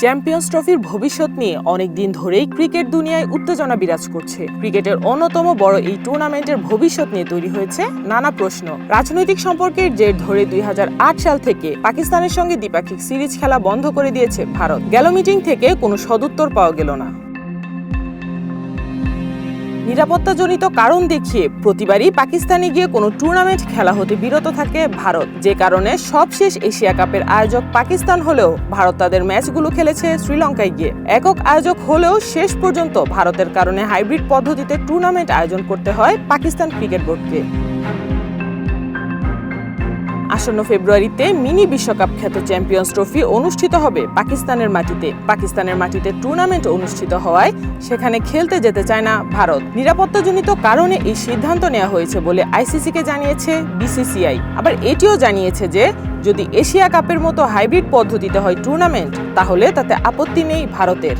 Champions ট্রফির ভবিষ্যৎ নিয়ে অনেকদিন ধরেই ক্রিকেট দুনিয়ায় উত্তেজনা বিরাজ করছে। ক্রিকেটের অন্যতম বড় এই টুর্নামেন্টের ভবিষ্যৎ নিয়ে তৈরি হয়েছে নানা প্রশ্ন। রাজনৈতিক সম্পর্কের জের ধরে 2008 সাল থেকে পাকিস্তানের সঙ্গে দ্বিপাক্ষিক সিরিজ খেলা বন্ধ করে দিয়েছে ভারত। গেল মিটিং থেকে কোনো সদুত্তর পাওয়া গেল না। নিরাপত্তাজনিত কারণ দেখিয়ে প্রতিবারই পাকিস্তানে গিয়ে কোনো টুর্নামেন্ট খেলা হতে বিরত থাকে ভারত, যে কারণে সবশেষ এশিয়া কাপের আয়োজক পাকিস্তান হলেও ভারত তাদের ম্যাচগুলো খেলেছে শ্রীলঙ্কায় গিয়ে। একক আয়োজক হলেও শেষ পর্যন্ত ভারতের কারণে হাইব্রিড পদ্ধতিতে টুর্নামেন্ট আয়োজন করতে হয় পাকিস্তান ক্রিকেট বোর্ডকে। আসন্ন ফেব্রুয়ারিতে মিনি বিশ্বকাপ খ্যাত চ্যাম্পিয়ন্স ট্রফি অনুষ্ঠিত হবে পাকিস্তানের মাটিতে। পাকিস্তানের মাটিতে টুর্নামেন্ট অনুষ্ঠিত হওয়ায় সেখানে খেলতে যেতে চায় না ভারত। নিরাপত্তাজনিত কারণে এই সিদ্ধান্ত নেওয়া হয়েছে বলে আইসিসিকে জানিয়েছে বিসিসিআই। আবার এটিও জানিয়েছে যে যদি এশিয়া কাপের মতো হাইব্রিড পদ্ধতিতে হয় টুর্নামেন্ট, তাহলে তাতে আপত্তি নেই ভারতের।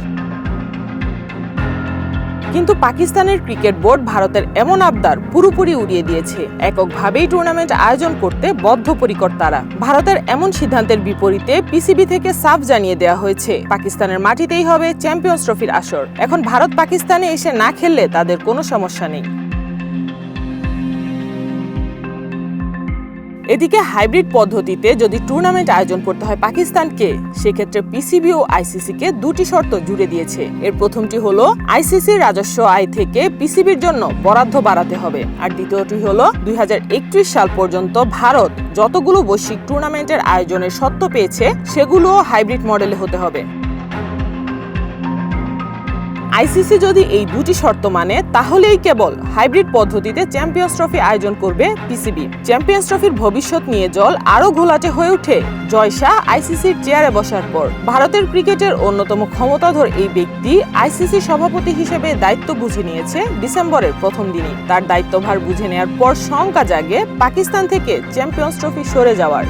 কিন্তু পাকিস্তানের ক্রিকেট বোর্ড ভারতের এমন আবদার পুরোপুরি উড়িয়ে দিয়েছে। এককভাবেই টুর্নামেন্ট আয়োজন করতে বদ্ধপরিকর তারা। ভারতের এমন সিদ্ধান্তের বিপরীতে পিসিবি থেকে সাফ জানিয়ে দেওয়া হয়েছে পাকিস্তানের মাটিতেই হবে চ্যাম্পিয়ন্স ট্রফির আসর। এখন ভারত পাকিস্তানে এসে না খেললে তাদের কোনো সমস্যা নেই। এদিকে হাইব্রিড পদ্ধতিতে যদি টুর্নামেন্ট আয়োজন করতে হয় পাকিস্তানকে, সেক্ষেত্রে পিসিবি ও আইসিসিকে দুটি শর্ত জুড়ে দিয়েছে। এর প্রথমটি হলো আইসিসির রাজস্ব আয় থেকে পিসিবির জন্য বরাদ্দ বাড়াতে হবে, আর দ্বিতীয়টি হলো 2031 সাল পর্যন্ত ভারত যতগুলো বৈশ্বিক টুর্নামেন্টের আয়োজনের সত্ত্ব পেয়েছে সেগুলোও হাইব্রিড মডেলে হতে হবে। আইসিসি যদি এই দুটি শর্ত মানে, তাহলেই কেবল হাইব্রিড পদ্ধতিতে চ্যাম্পিয়ন্স ট্রফি আয়োজন করবে পিসিবি। চ্যাম্পিয়ন্স ট্রফির ভবিষ্যৎ নিয়ে জল আরো ঘোলাটে হয়ে ওঠে জয় শাহ আইসিসির চেয়ারে বসার পর। ভারতের ক্রিকেটের অন্যতম ক্ষমতাধর এই ব্যক্তি আইসিসি সভাপতি হিসেবে দায়িত্ব বুঝে নিয়েছে ডিসেম্বরের প্রথম দিনই। তার দায়িত্বভার বুঝে নেওয়ার পর শঙ্কা জাগে পাকিস্তান থেকে চ্যাম্পিয়ন্স ট্রফি সরে যাওয়ার।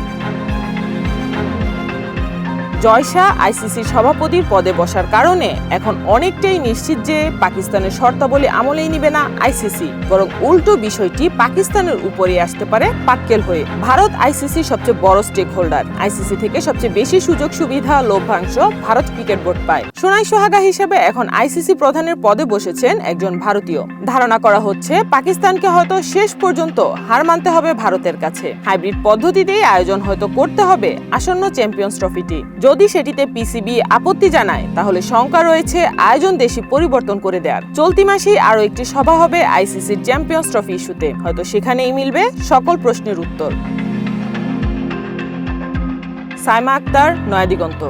জয় শাহ আইসিসির সভাপতির পদে বসার কারণে এখন অনেকটাই নিশ্চিত যে পাকিস্তানের শর্তাবলী আমলেই নিবে না আইসিসি, বরং উল্টো বিষয়টি পাকিস্তানের উপরে আসতে পারে পাক্কেল হয়ে। ভারত আইসিসির সবচেয়ে বড় স্টেক হোল্ডার। আইসিসি থেকে সবচেয়ে বেশি সুযোগ সুবিধা লভ্যাংশ ভারত ক্রিকেট বোর্ড পায়। সোনাই সোহাগা হিসেবে এখন আইসিসি প্রধানের পদে বসেছেন একজন ভারতীয়। ধারণা করা হচ্ছে পাকিস্তানকে হয়তো শেষ পর্যন্ত হার মানতে হবে ভারতের কাছে। হাইব্রিড পদ্ধতিতেই আয়োজন হয়তো করতে হবে আসন্ন চ্যাম্পিয়ন্স ট্রফিটি। যদি সেটিতে পিসিবি আপত্তি জানায়, তাহলে শঙ্কা রয়েছে আয়োজন দেশই পরিবর্তন করে দেওয়ার। চলতি মাসেই আরো একটি সভা হবে আইসিসির চ্যাম্পিয়ন্স ট্রফি ইস্যুতে। হয়তো সেখানেই মিলবে সকল প্রশ্নের উত্তর। সাইমা আক্তার, নয়াদিগন্ত।